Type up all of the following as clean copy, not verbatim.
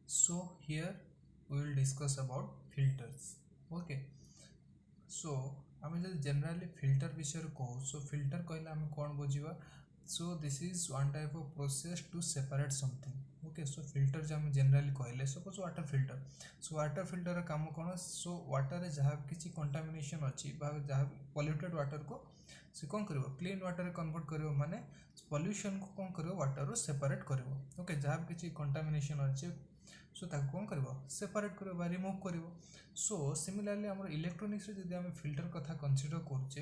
So here we will discuss about filters. Okay. So आम जब generally filter विषय कहूँ सो फिल्टर कहले आम कौन बुझा so this is one type of process to separate something okay so filter जो आम जनरली कहले suppose water filter so water filter काम कौन सो वाटर जहाँ किसी कंटामिनेशन अच्छी जहाँ पॉल्यूटेड वाटर को से कौन कर क्लीन वाटर कन्वर्ट कर माने पॉल्यूशन को कौन कर वाटर सेपरेट कर ओके जहाँ भी किसी कंटामिनेशन अच्छे सो ताको कौन कर सेपरेट कर रिमूव कर सो सिमिलरली आम इलेक्ट्रोनिक्स जब आम फिल्टर कथा कनसीडर करुचे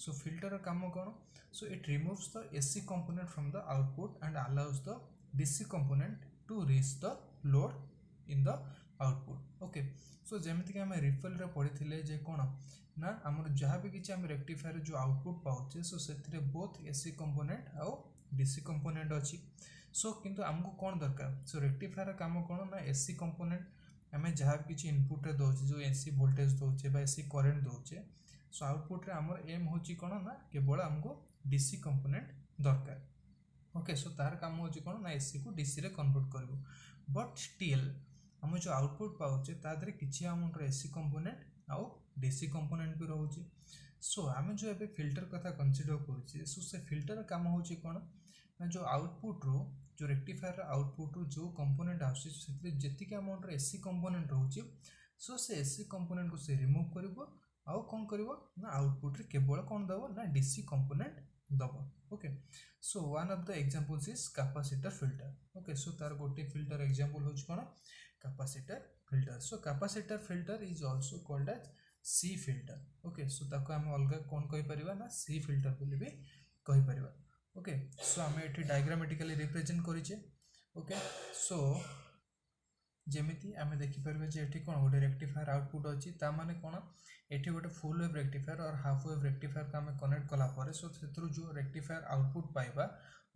सो फिल्टर काम कौन so it removes the AC component from the output and allows the DC component to reach the load in the output okay so जमीक आम रिफिल रे पढ़ी जे कौन ना आमर जहाँ भी किसी आम रेक्टिफायर जो आउटपुट पाचे सो से बोथ एसी कंपोनेंट आउ डीसी कंपोनेंट अच्छी सो किंतु आमको कौन दरकार सो रेक्टिफायर काम कौन ना एसी कंपोनेंट आम जहाँ भी किसी इनपुट रे दौचे जो एसी वोल्टेज दौचे एसी करेन्ट दौचे सो आउटपुट रे आमर एम होची कौन ना केवल आमको डीसी कंपोनेंट दरकार ओके सो तार काम होची कौन ना एसी को डीसी रे कन्वर्ट करिवो बट स्टिल आम जो आउटपुट पाउचे तादरे किछि अमाउंट एसी कंपोनेंट आउ डीसी कंपोनेंट भी रोचे सो आम जो एबे फिल्टर कथा कंसीडर करुचे सो से फिल्टर काम होची कौन ना जो आउटपुट रो जो रेक्टिफायर आउटपुट रो जो कंपोनेंट आसी जी अमाउंट एसी कंपोनेंट रोचे सो से एसी कंपोनेंट को से रिमूव करिवो आउ कौन करिवो ना आउटपुट रे केवल कौन दबो ना डीसी कंपोनेंट दबो okay so one of the examples is capacitor filter okay so तार गोटे फिल्टर एग्जांपल होच कोन capacitor filter so capacitor filter is also called as C filter okay so ताको हम अलग कौन कहि परिबा ना सी फिल्टर बोली भी कहि परिबा ओके सो आम ये डायग्रामेटिकली रिप्रेजेंट करिचे ओके सो जमीती आम देखिपर जे ये कौन गोटे रेक्टिफायर आउटपुट अच्छी ताने कौन ये गोटे फुल वेव रेक्टिफायर और हाफ वेव रेक्टिफायर को आम कनेक्ट कलापर सो से जो रेक्टिफायर आउटपुट पाइबा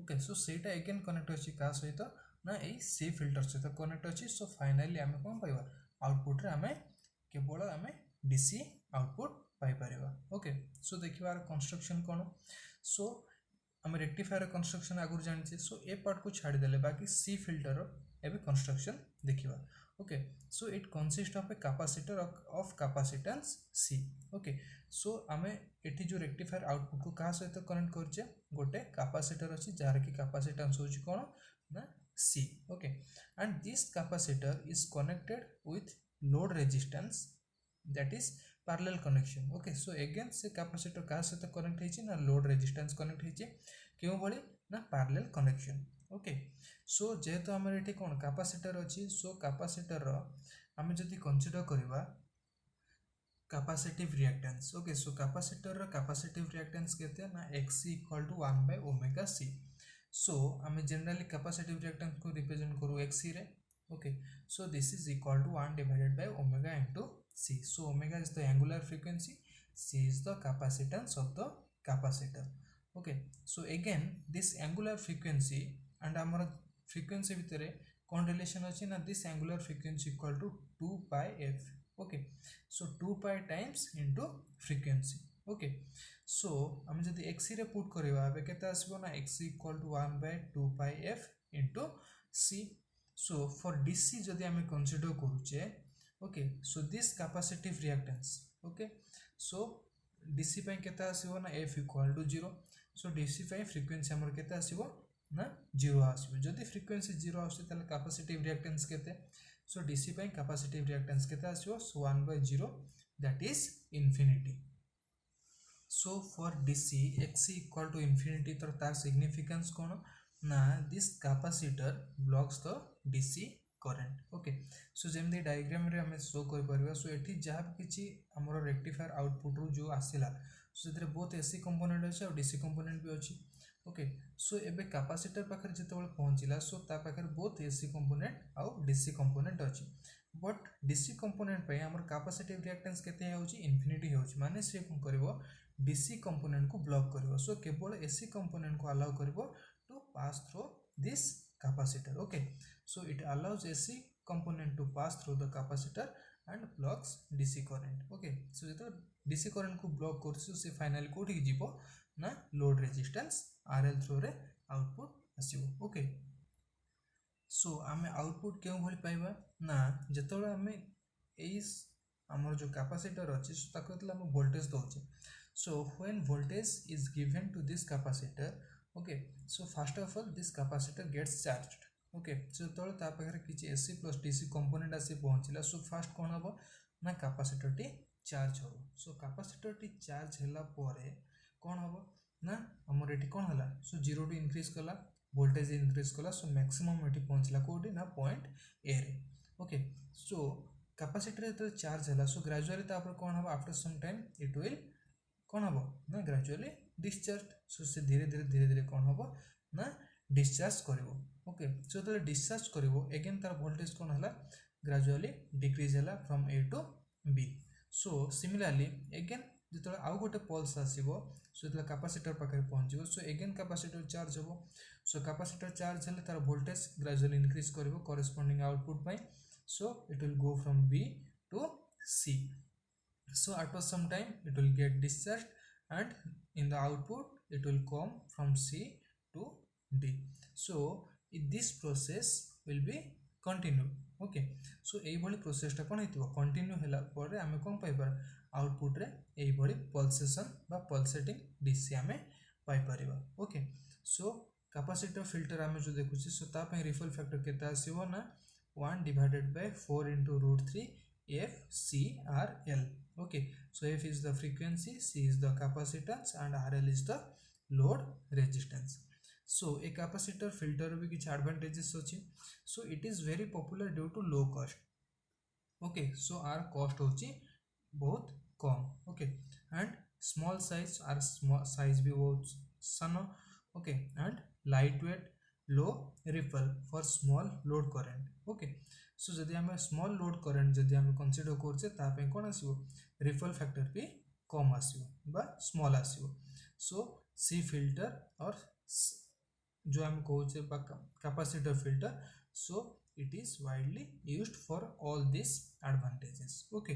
ओके सो सेटा एगेन कनेक्ट अच्छी क्या सहित ना यही सी फिल्टर सहित कनेक्ट अच्छी सो फाइनाली आम कौन पाइबा आउटपुट रे आम केवल आम डीसी आउटपुट पाइपर ओके सो देखिबार कंस्ट्रक्शन कौन सो आम रेक्टिफायर कंस्ट्रक्शन आगुरी जानी सो ए पार्ट को छाड़देले बाकी सी फिल्टर एबे कंस्ट्रक्शन देखिबा okay so it consist of a capacitor of capacitance C okay so आमे एठी जो रेक्टिफायर आउटपुट को कहा सहित कनेक्ट करछे गोटे कैपेसिटर अछि जार की कैपेसिटेंस होछि कोन ना C okay and this capacitor is connected with load resistance that is parallel connection okay so again से कैपेसिटर का सहित कनेक्ट होइछि ना लोड रेजिस्टेंस कनेक्ट होइछि केउ भली ना पैरेलल कनेक्शन ओके सो जेहेतु आम ये कौन कैपेसिटर अच्छी सो कैपेसिटर आम जदि कंसीडर करवा capacitive reactance okay so capacitor capacitive reactance केते ना x equal to 1 by omega c so आम जनरली कैपेसिटिव रिएक्टेंस को रिप्रेजेंट करू x रे okay so this is equal to 1 divided by omega into c so omega is the angular frequency c is the capacitance of the capacitor okay so again this angular frequency and आमर frequency भितर कौन relation अच्छी ना this angular frequency equal to 2 pi F okay so 2 pi times into frequency okay so आम जब x रे put करवा केते आसबो ना x equal to 1 by 2 pi F into C so for DC जदि आम कंसीडर करूचे okay so this capacitive reactance okay so DC पे केते आसबो ना F equal to 0 so DC पे फ्रीक्वेंसी हमर केते आसबो ना 0 आसबो जदि फ्रीक्वेंसी 0 आसे ताले कैपेसिटिव रिएक्टेंस केते सो डीसी पे कैपेसिटिव रिएक्टेंस केते आसबो so 1 by 0 that is infinity so for DC x equal to infinity तो तार सिग्निफिकेंस कोन ना this capacitor blocks the DC current okay so जेमदी डायग्राम रे हमें शो कर परबा सो एठी जहाँ किछि हमर रेक्टिफायर आउटपुट रो जो आसिला सो सेतरे बोथ एसी कंपोनेंट अछि और डीसी कंपोनेंट भी अछि ओके सो एबे कैपेसिटर पाखर जेतेबेले पहुंचिला सो ता पाखर बोथ एसी कंपोनेंट और डीसी कंपोनेंट अछि बट डीसी कंपोनेंट पे हमर कैपेसिटिव रिएक्टेंस केते होछि इंफिनिटी होछि माने से कोन करबो डीसी कंपोनेंट को ब्लॉक करबो सो केवल एसी कंपोनेंट को अलाउ करबो to pass through this capacitor okay so it allows AC component to pass through the capacitor and blocks DC current okay so जेतो DC current को block करछु से finally कोठी जीवो ना लोड रेजिस्टेंस RL थ्रू रे output आसीबो okay so आम output क्यों भली पाइबा ना जिते आम आमर जो कैपेसिटर अच्छी ताको आम वोल्टेज दौचे so when voltage is given to this capacitor okay so first of all this capacitor gets charged okay so जो पाखे किसी एसी प्लस डीसी कंपोनेंट आसी पहुँचला सो फास्ट कौन हम ना कैपेसिटर टी चार्ज हो सो कैपेसिटर टी चार्ज है कौन हम ना आमर ये कौन है सो जीरो टू इनक्रीज कला वोल्टेज इनक्रीज कला सो मैक्सिमम ये पहुँचला कौटी ना पॉइंट ए रे ओके सो कैपेसिटर जो चार्ज है सो ग्रेजुअली कौन हम after some time it will कौन हम ना ग्रेजुअली डिस्चार्ज सो से धीरे धीरे कौन हम ना डिस्चार्ज कर ओके सो जो डिस्चार्ज कर एगेन तार वोल्टेज कौन है ग्रेजुअली डिक्रीज है from A to B so similarly again जो आउ गोटे पल्स आसो सो जो कैपेसिटर पाखे पहुँचो सो एगेन कैपेसिटर चार्ज हम सो कैपेसिटर चार्ज है तार वोल्टेज ग्रेजुअली इनक्रीज कर corresponding output pi so it will go from B to C so after some time it will get discharged and in the output it will come from C to D so this process will be continued okay so ei bhali process ta kon heitibo continue hela pore ame kon pai par output रे ei bhali pulsation ba pulsating DC ame pai pariba okay so capacitor filter ame jo देखुछि so ता पय ripple factor केते आसीबो ना 1 divided by 4 into root 3 f c r l okay so f is the frequency c is the capacitance and rl is the load resistance so a capacitor filter भी किछ advantages अछि so it is very popular due to low cost okay so our cost होछि बहुत कम okay and small size or small size भी बहुत सान okay and lightweight low ripple for small load current okay सो जदि आम small load current जदि आम consider करछे तापे कोन आसीबो रिपल फैक्टर भी कम आसीबो बा स्मॉल आसीबो सो सी फिल्टर और जो आम कहूचे बा capacitor filter so it is widely used for all this advantages okay